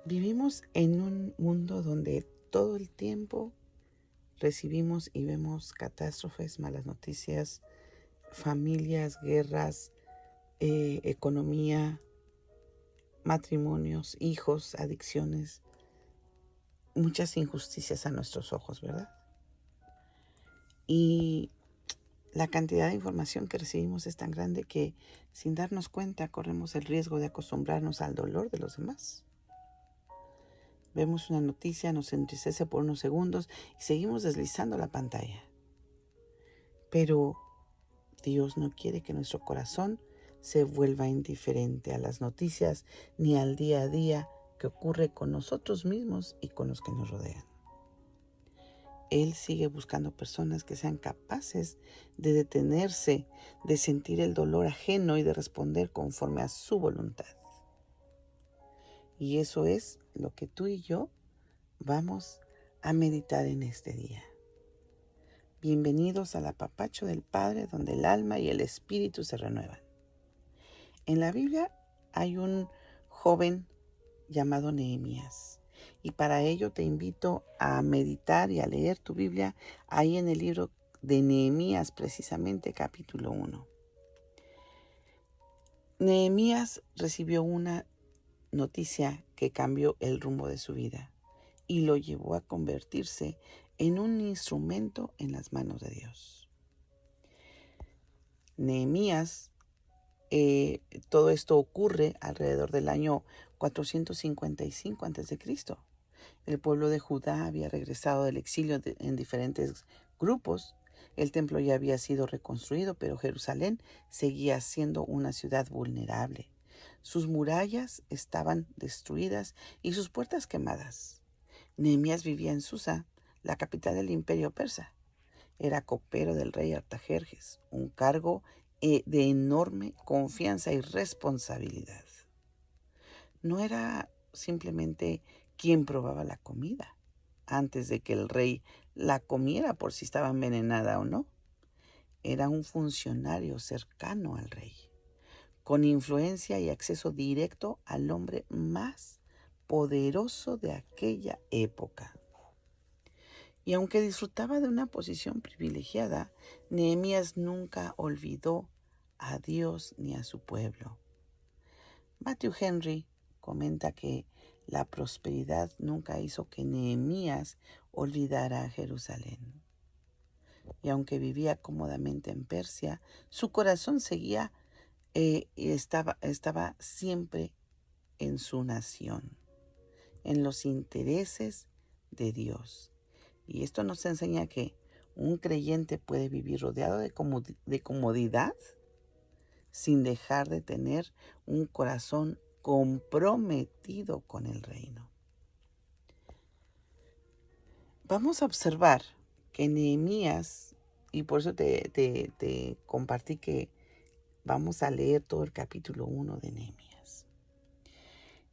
Vivimos en un mundo donde todo el tiempo recibimos y vemos catástrofes, malas noticias, familias, guerras, economía, matrimonios, hijos, adicciones, muchas injusticias a nuestros ojos, ¿verdad? Y la cantidad de información que recibimos es tan grande que sin darnos cuenta corremos el riesgo de acostumbrarnos al dolor de los demás. Vemos una noticia, nos entristece por unos segundos y seguimos deslizando la pantalla. Pero Dios no quiere que nuestro corazón se vuelva indiferente a las noticias ni al día a día que ocurre con nosotros mismos y con los que nos rodean. Él sigue buscando personas que sean capaces de detenerse, de sentir el dolor ajeno y de responder conforme a su voluntad. Y eso es lo que tú y yo vamos a meditar en este día. Bienvenidos al apapacho del Padre, donde el alma y el espíritu se renuevan. En la Biblia hay un joven llamado Nehemías. Y para ello te invito a meditar y a leer tu Biblia ahí en el libro de Nehemías, precisamente capítulo 1. Nehemías recibió una noticia que cambió el rumbo de su vida y lo llevó a convertirse en un instrumento en las manos de Dios. Nehemías, todo esto ocurre alrededor del año 455 a.C. El pueblo de Judá había regresado del exilio en diferentes grupos. El templo ya había sido reconstruido, pero Jerusalén seguía siendo una ciudad vulnerable. Sus murallas estaban destruidas y sus puertas quemadas. Nehemías vivía en Susa, la capital del imperio persa. Era copero del rey Artajerjes, un cargo de enorme confianza y responsabilidad. No era simplemente quien probaba la comida antes de que el rey la comiera por si estaba envenenada o no. Era un funcionario cercano al rey, con influencia y acceso directo al hombre más poderoso de aquella época. Y aunque disfrutaba de una posición privilegiada, Nehemías nunca olvidó a Dios ni a su pueblo. Matthew Henry comenta que la prosperidad nunca hizo que Nehemías olvidara a Jerusalén. Y aunque vivía cómodamente en Persia, su corazón seguía y estaba siempre en su nación, en los intereses de Dios. Y esto nos enseña que un creyente puede vivir rodeado de comodidad sin dejar de tener un corazón comprometido con el reino. Vamos a observar que Nehemías, y por eso te compartí que vamos a leer todo el capítulo 1 de Nehemías.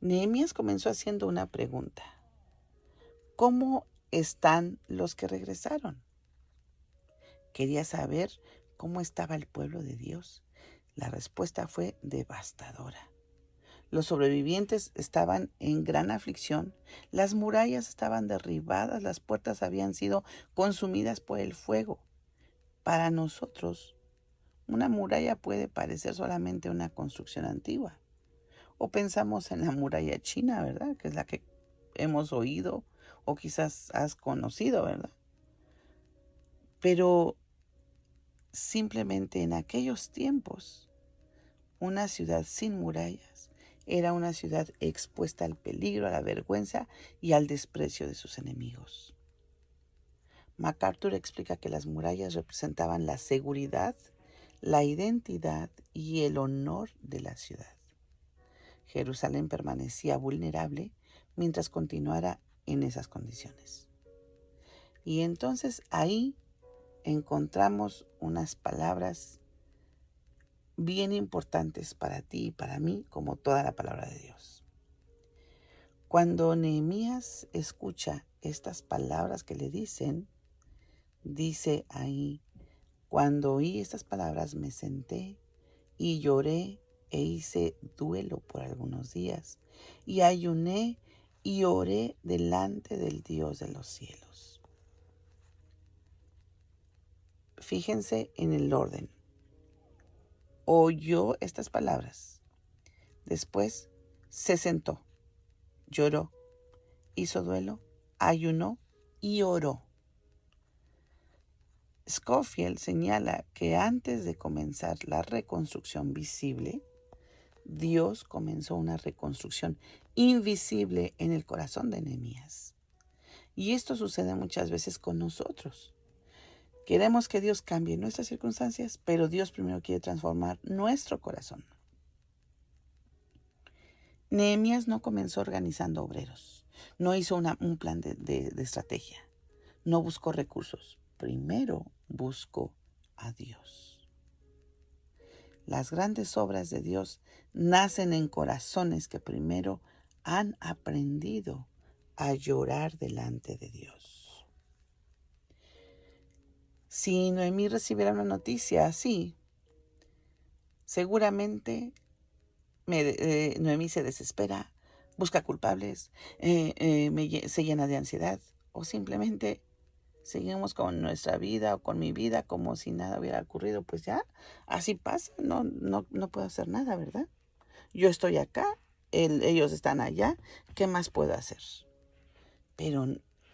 Nehemías comenzó haciendo una pregunta. ¿Cómo están los que regresaron? Quería saber cómo estaba el pueblo de Dios. La respuesta fue devastadora. Los sobrevivientes estaban en gran aflicción, las murallas estaban derribadas, las puertas habían sido consumidas por el fuego. Para nosotros, una muralla puede parecer solamente una construcción antigua. O pensamos en la muralla china, ¿verdad? Que es la que hemos oído o quizás has conocido, ¿verdad? Pero simplemente en aquellos tiempos, una ciudad sin murallas era una ciudad expuesta al peligro, a la vergüenza y al desprecio de sus enemigos. MacArthur explica que las murallas representaban la seguridad, la identidad y el honor de la ciudad. Jerusalén permanecía vulnerable mientras continuara en esas condiciones. Y entonces ahí encontramos unas palabras bien importantes para ti y para mí, como toda la palabra de Dios. Cuando Nehemías escucha estas palabras que le dicen, dice ahí: cuando oí estas palabras me senté y lloré e hice duelo por algunos días y ayuné y oré delante del Dios de los cielos. Fíjense en el orden. Oyó estas palabras. Después se sentó, lloró, hizo duelo, ayunó y oró. Scofield señala que antes de comenzar la reconstrucción visible, Dios comenzó una reconstrucción invisible en el corazón de Nehemías. Y esto sucede muchas veces con nosotros. Queremos que Dios cambie nuestras circunstancias, pero Dios primero quiere transformar nuestro corazón. Nehemías no comenzó organizando obreros, no hizo un plan de estrategia, no buscó recursos, primero buscó a Dios. Las grandes obras de Dios nacen en corazones que primero han aprendido a llorar delante de Dios. Si Noemí recibiera una noticia así, seguramente Noemí se desespera, busca culpables, se llena de ansiedad o simplemente seguimos con nuestra vida o con mi vida como si nada hubiera ocurrido. Pues ya, así pasa, no puedo hacer nada, ¿verdad? Yo estoy acá, ellos están allá, ¿qué más puedo hacer? Pero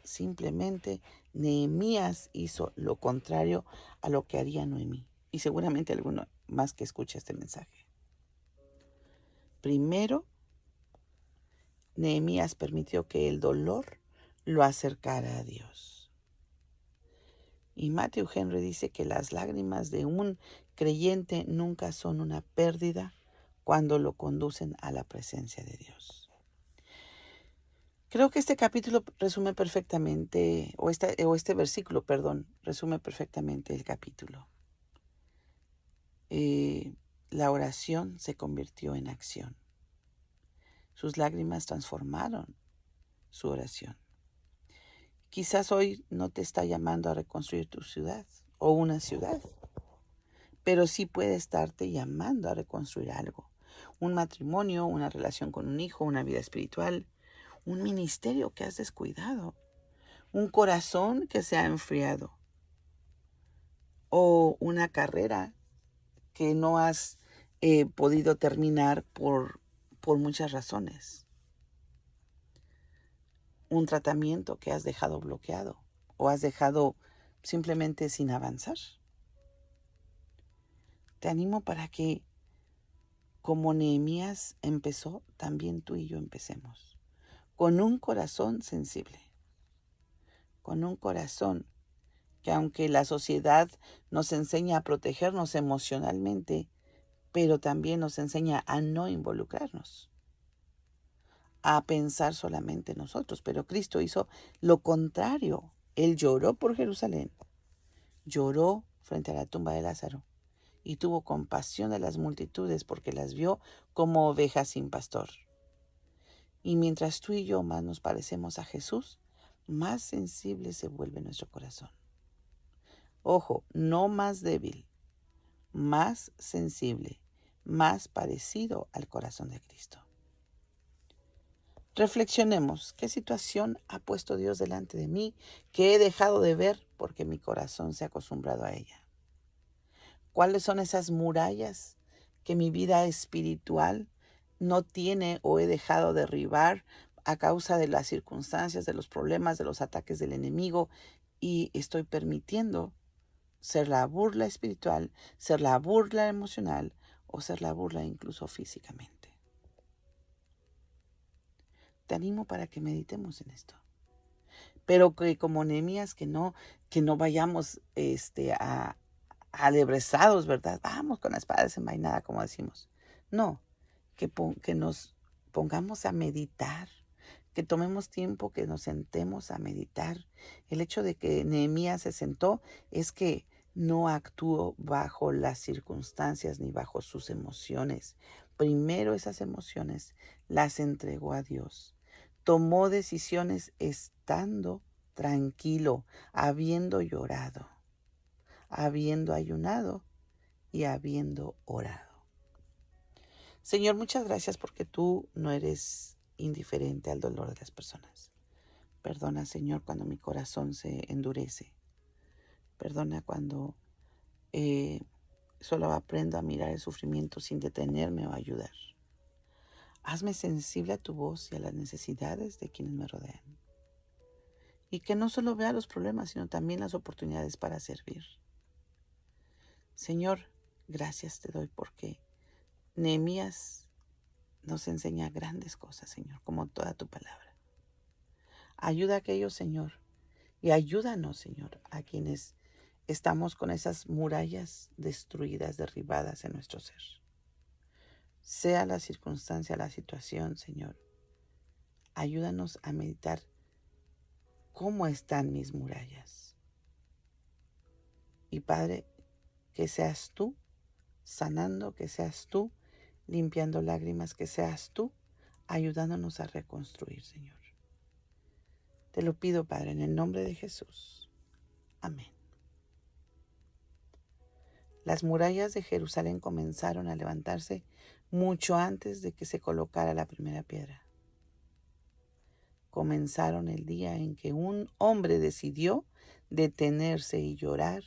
simplemente Nehemías hizo lo contrario a lo que haría Noemí. Y seguramente alguno más que escuche este mensaje. Primero, Nehemías permitió que el dolor lo acercara a Dios. Y Matthew Henry dice que las lágrimas de un creyente nunca son una pérdida cuando lo conducen a la presencia de Dios. Creo que este capítulo resume perfectamente, este versículo, resume perfectamente el capítulo. La oración se convirtió en acción. Sus lágrimas transformaron su oración. Quizás hoy no te está llamando a reconstruir tu ciudad o una ciudad, pero sí puede estarte llamando a reconstruir algo. Un matrimonio, una relación con un hijo, una vida espiritual, un ministerio que has descuidado, un corazón que se ha enfriado o una carrera que no has podido terminar por muchas razones. Un tratamiento que has dejado bloqueado o has dejado simplemente sin avanzar. Te animo para que, como Nehemías empezó, también tú y yo empecemos. Con un corazón sensible. Con un corazón que, aunque la sociedad nos enseña a protegernos emocionalmente, pero también nos enseña a no involucrarnos, a pensar solamente en nosotros. Pero Cristo hizo lo contrario. Él lloró por Jerusalén, lloró frente a la tumba de Lázaro y tuvo compasión de las multitudes porque las vio como ovejas sin pastor. Y mientras tú y yo más nos parecemos a Jesús, más sensible se vuelve nuestro corazón. Ojo, no más débil, más sensible, más parecido al corazón de Cristo. Reflexionemos, ¿qué situación ha puesto Dios delante de mí que he dejado de ver porque mi corazón se ha acostumbrado a ella? ¿Cuáles son esas murallas que mi vida espiritual no tiene o he dejado derribar a causa de las circunstancias, de los problemas, de los ataques del enemigo, y estoy permitiendo ser la burla espiritual, ser la burla emocional o ser la burla incluso físicamente? Te animo para que meditemos en esto. Pero que como Nehemías, que no vayamos alebrezados, ¿verdad? Vamos con la espada desenvainada, como decimos. No, que nos pongamos a meditar, que tomemos tiempo, que nos sentemos a meditar. El hecho de que Nehemías se sentó es que no actuó bajo las circunstancias ni bajo sus emociones. Primero esas emociones las entregó a Dios. Tomó decisiones estando tranquilo, habiendo llorado, habiendo ayunado y habiendo orado. Señor, muchas gracias porque tú no eres indiferente al dolor de las personas. Perdona, Señor, cuando mi corazón se endurece. Perdona cuando solo aprendo a mirar el sufrimiento sin detenerme o ayudar. Hazme sensible a tu voz y a las necesidades de quienes me rodean. Y que no solo vea los problemas, sino también las oportunidades para servir. Señor, gracias te doy porque Nehemías nos enseña grandes cosas, Señor, como toda tu palabra. Ayuda a aquellos, Señor, y ayúdanos, Señor, a quienes estamos con esas murallas destruidas, derribadas en nuestro ser. Sea la circunstancia, la situación, Señor, ayúdanos a meditar cómo están mis murallas. Y Padre, que seas tú sanando, que seas tú limpiando lágrimas, que seas tú ayudándonos a reconstruir, Señor. Te lo pido, Padre, en el nombre de Jesús. Amén. Las murallas de Jerusalén comenzaron a levantarse mucho antes de que se colocara la primera piedra. Comenzaron el día en que un hombre decidió detenerse y llorar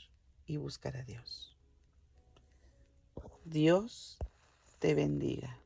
y buscar a Dios. Dios te bendiga.